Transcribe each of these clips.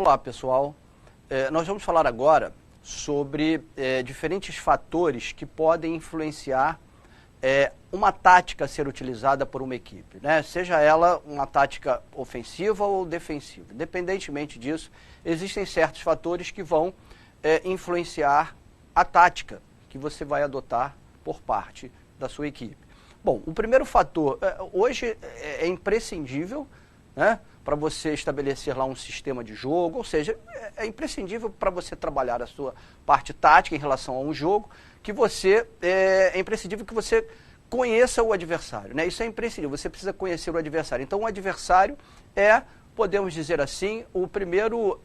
Olá, pessoal. Nós vamos falar agora sobre diferentes fatores que podem influenciar uma tática a ser utilizada por uma equipe, né? Seja ela uma tática ofensiva ou defensiva. Independentemente disso, existem certos fatores que vão influenciar a tática que você vai adotar por parte da sua equipe. Bom, o primeiro fator, hoje é imprescindível, né, para você estabelecer lá um sistema de jogo, ou seja, é imprescindível para você trabalhar a sua parte tática em relação a um jogo, que você, é imprescindível que você conheça o adversário, né? Isso é imprescindível, você precisa conhecer o adversário. Então o adversário podemos dizer assim, o primeiro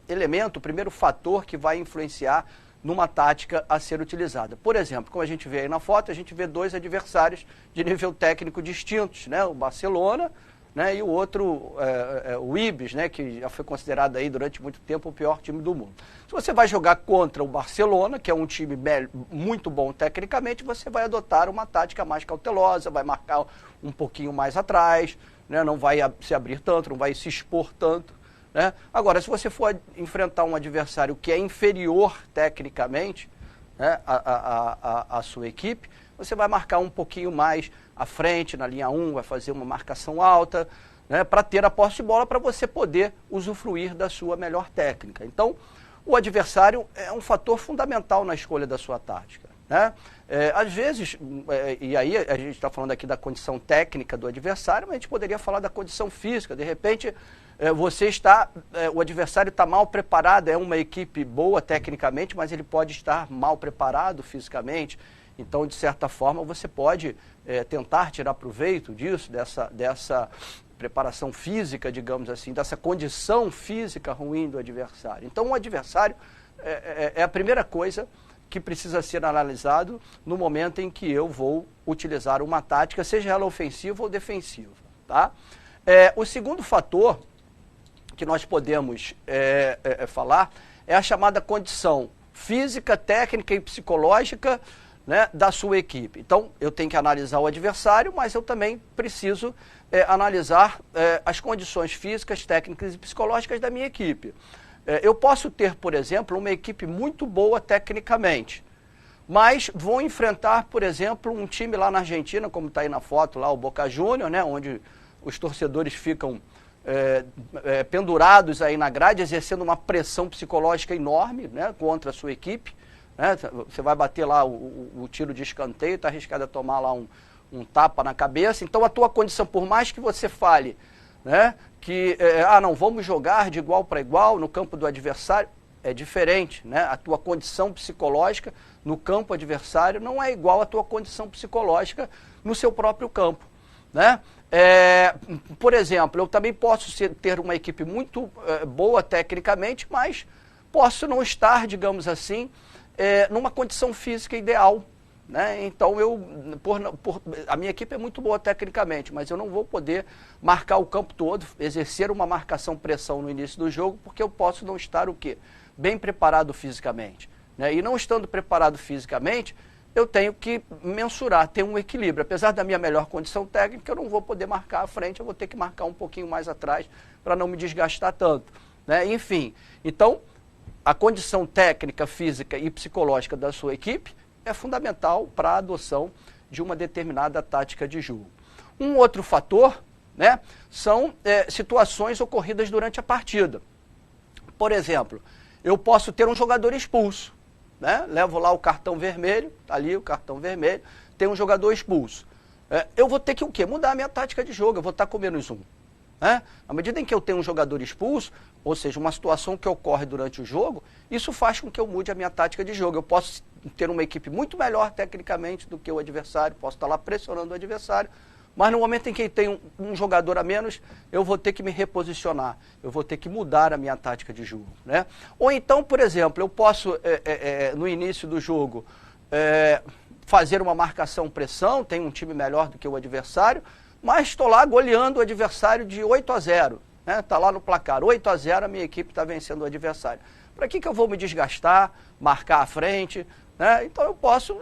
elemento, o primeiro fator que vai influenciar numa tática a ser utilizada. Por exemplo, como a gente vê aí na foto, a gente vê dois adversários de nível técnico distintos, né? O Barcelona, né, e o outro, o Ibis, né, que já foi considerado aí durante muito tempo o pior time do mundo. Se você vai jogar contra o Barcelona, que é um time muito bom tecnicamente, você vai adotar uma tática mais cautelosa, vai marcar um pouquinho mais atrás, né, não vai se abrir tanto, não vai se expor tanto, né? Agora, se você for enfrentar um adversário que é inferior tecnicamente, né, à sua equipe, você vai marcar um pouquinho mais à frente, na linha 1, vai fazer uma marcação alta, né, para ter a posse de bola, para você poder usufruir da sua melhor técnica. Então, o adversário é um fator fundamental na escolha da sua tática, né? Às vezes, e aí a gente está falando aqui da condição técnica do adversário, mas a gente poderia falar da condição física. De repente, o adversário está mal preparado, é uma equipe boa tecnicamente, mas ele pode estar mal preparado fisicamente. Então, de certa forma, você pode tentar tirar proveito disso, dessa preparação física, digamos assim, dessa condição física ruim do adversário. Então, o adversário é a primeira coisa que precisa ser analisado no momento em que eu vou utilizar uma tática, seja ela ofensiva ou defensiva, tá? O segundo fator que nós podemos falar é a chamada condição física, técnica e psicológica, né, da sua equipe. Então, eu tenho que analisar o adversário, mas eu também preciso analisar as condições físicas, técnicas e psicológicas da minha equipe. Eu posso ter, por exemplo, uma equipe muito boa tecnicamente, mas vou enfrentar, por exemplo, um time lá na Argentina, como está aí na foto, lá o Boca Juniors, né, onde os torcedores ficam pendurados aí na grade, exercendo uma pressão psicológica enorme, né, contra a sua equipe. Né? Você vai bater lá o tiro de escanteio, está arriscado a tomar lá um tapa na cabeça. Então a tua condição, por mais que você fale, né, que não, vamos jogar de igual para igual no campo do adversário, é diferente, né? A tua condição psicológica no campo adversário não é igual à tua condição psicológica no seu próprio campo, né? Por exemplo, eu também posso ter uma equipe muito boa tecnicamente, mas posso não estar, digamos assim, numa condição física ideal, né? Então, a minha equipe é muito boa tecnicamente, mas eu não vou poder marcar o campo todo, exercer uma marcação-pressão no início do jogo, porque eu posso não estar o quê? Bem preparado fisicamente, né? E não estando preparado fisicamente, eu tenho que mensurar, ter um equilíbrio. Apesar da minha melhor condição técnica, eu não vou poder marcar à frente, eu vou ter que marcar um pouquinho mais atrás para não me desgastar tanto, né? Enfim, então, a condição técnica, física e psicológica da sua equipe é fundamental para a adoção de uma determinada tática de jogo. Um outro fator, né, são situações ocorridas durante a partida. Por exemplo, eu posso ter um jogador expulso, né? Levo lá o cartão vermelho, tá ali o cartão vermelho, tem um jogador expulso. Eu vou ter que o quê? Mudar a minha tática de jogo, eu vou estar com -1. À medida em que eu tenho um jogador expulso, ou seja, uma situação que ocorre durante o jogo, isso faz com que eu mude a minha tática de jogo. Eu posso ter uma equipe muito melhor tecnicamente do que o adversário, posso estar lá pressionando o adversário, mas no momento em que tem um jogador a menos, eu vou ter que me reposicionar, eu vou ter que mudar a minha tática de jogo, né? Ou então, por exemplo, eu posso, no início do jogo, fazer uma marcação-pressão, tem um time melhor do que o adversário, mas estou lá goleando o adversário de 8-0, né? Está lá no placar, 8-0, a minha equipe está vencendo o adversário. Para que eu vou me desgastar, marcar à frente, né? Então eu posso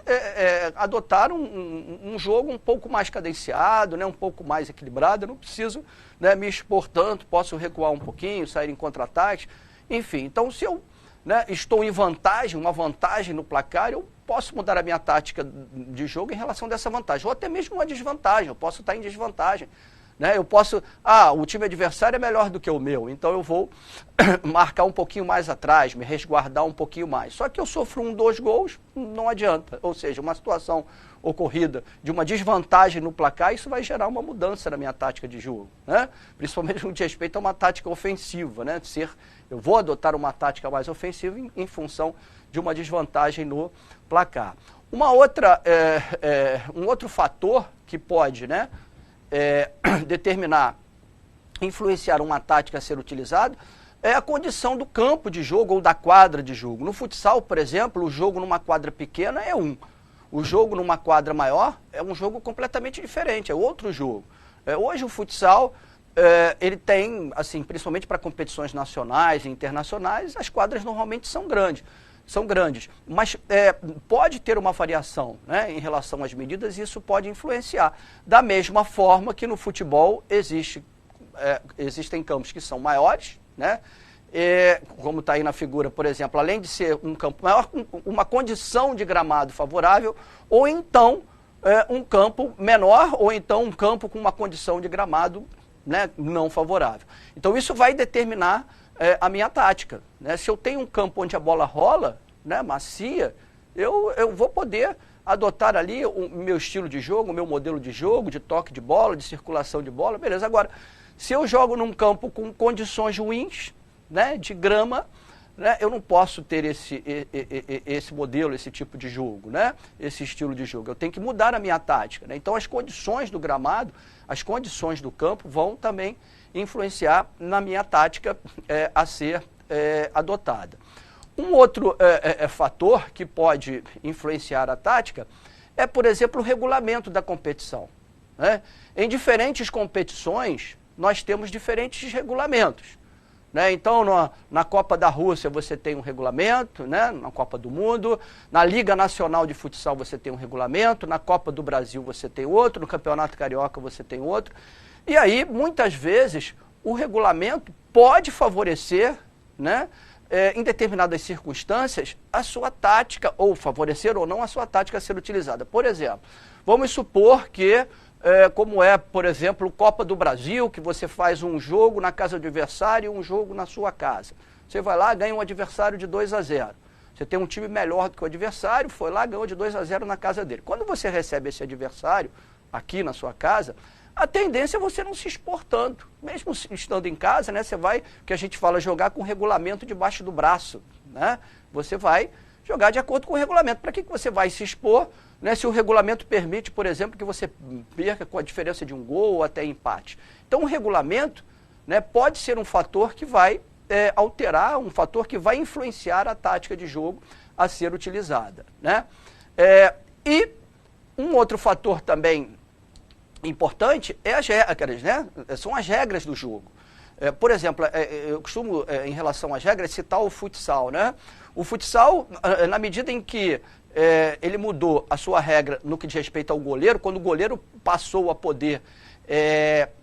adotar um jogo um pouco mais cadenciado, né? Um pouco mais equilibrado, eu não preciso, né, me expor tanto, posso recuar um pouquinho, sair em contra-ataques, enfim. Então se eu, né, estou em vantagem, uma vantagem no placar, eu posso mudar a minha tática de jogo em relação dessa vantagem, ou até mesmo uma desvantagem, eu posso estar em desvantagem. Né? Eu posso, o time adversário é melhor do que o meu, então eu vou marcar um pouquinho mais atrás, me resguardar um pouquinho mais. Só que eu sofro 2 gols, não adianta. Ou seja, uma situação ocorrida de uma desvantagem no placar, isso vai gerar uma mudança na minha tática de jogo. Né? Principalmente no que diz respeito a uma tática ofensiva. Né? Eu vou adotar uma tática mais ofensiva em função de uma desvantagem no placar. Um outro fator que pode, né, determinar, influenciar uma tática a ser utilizada, é a condição do campo de jogo ou da quadra de jogo. No futsal, por exemplo, o jogo numa quadra pequena é um. O jogo numa quadra maior é um jogo completamente diferente, é outro jogo. Hoje o futsal, ele tem, assim, principalmente para competições nacionais e internacionais, as quadras normalmente são grandes. Mas pode ter uma variação, né, em relação às medidas, e isso pode influenciar. Da mesma forma que no futebol existem campos que são maiores, né, como está aí na figura, por exemplo, além de ser um campo maior, uma condição de gramado favorável, ou então um campo menor, ou então um campo com uma condição de gramado, né, não favorável. Então isso vai determinar a minha tática. Né? Se eu tenho um campo onde a bola rola, né, macia, eu vou poder adotar ali o meu estilo de jogo, o meu modelo de jogo, de toque de bola, de circulação de bola, beleza. Agora, se eu jogo num campo com condições ruins, né, de grama, né, eu não posso ter esse modelo, esse tipo de jogo, né, esse estilo de jogo. Eu tenho que mudar a minha tática. Né? Então, as condições do gramado, as condições do campo vão também influenciar na minha tática a ser adotada. Um outro fator que pode influenciar a tática é, por exemplo, o regulamento da competição. Né? Em diferentes competições, nós temos diferentes regulamentos. Né? Então, na Copa da Rússia você tem um regulamento, né? Na Copa do Mundo, na Liga Nacional de Futsal você tem um regulamento, na Copa do Brasil você tem outro, no Campeonato Carioca você tem outro. E aí, muitas vezes, o regulamento pode favorecer, né, em determinadas circunstâncias, a sua tática, ou favorecer ou não a sua tática a ser utilizada. Por exemplo, vamos supor que, como por exemplo, Copa do Brasil, que você faz um jogo na casa do adversário e um jogo na sua casa. Você vai lá, ganha um adversário de 2-0. Você tem um time melhor do que o adversário, foi lá, ganhou de 2-0 na casa dele. Quando você recebe esse adversário aqui na sua casa, a tendência é você não se expor tanto. Mesmo estando em casa, né, você vai, que a gente fala, jogar com o regulamento debaixo do braço. Né? Você vai jogar de acordo com o regulamento. Para que você vai se expor, né, se o regulamento permite, por exemplo, que você perca com a diferença de um gol ou até empate? Então, o regulamento, né, pode ser um fator que vai alterar, um fator que vai influenciar a tática de jogo a ser utilizada. Né? E um outro fator também importante é as regras, né? São as regras do jogo. Por exemplo, eu costumo, em relação às regras, citar o futsal. Né? O futsal, na medida em que ele mudou a sua regra no que diz respeito ao goleiro, quando o goleiro passou a poder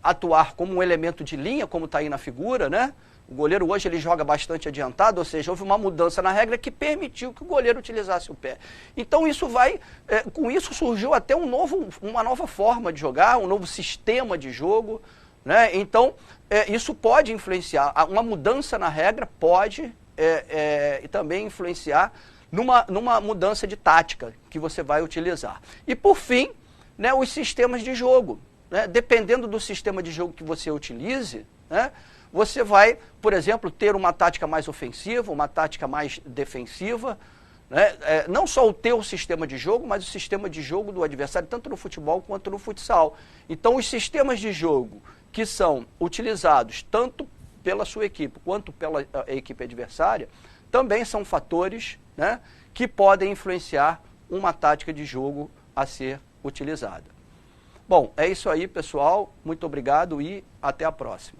atuar como um elemento de linha, como está aí na figura, né? O goleiro hoje ele joga bastante adiantado, ou seja, houve uma mudança na regra que permitiu que o goleiro utilizasse o pé. Então isso com isso surgiu até uma nova forma de jogar, um novo sistema de jogo. Né? Então isso pode influenciar, uma mudança na regra pode também influenciar numa mudança de tática que você vai utilizar. E por fim, né, os sistemas de jogo. Né? Dependendo do sistema de jogo que você utilize, né, você vai, por exemplo, ter uma tática mais ofensiva, uma tática mais defensiva, né? Não só o teu sistema de jogo, mas o sistema de jogo do adversário, tanto no futebol quanto no futsal. Então, os sistemas de jogo que são utilizados tanto pela sua equipe quanto pela equipe adversária, também são fatores, né, que podem influenciar uma tática de jogo a ser utilizada. Bom, é isso aí, pessoal. Muito obrigado e até a próxima.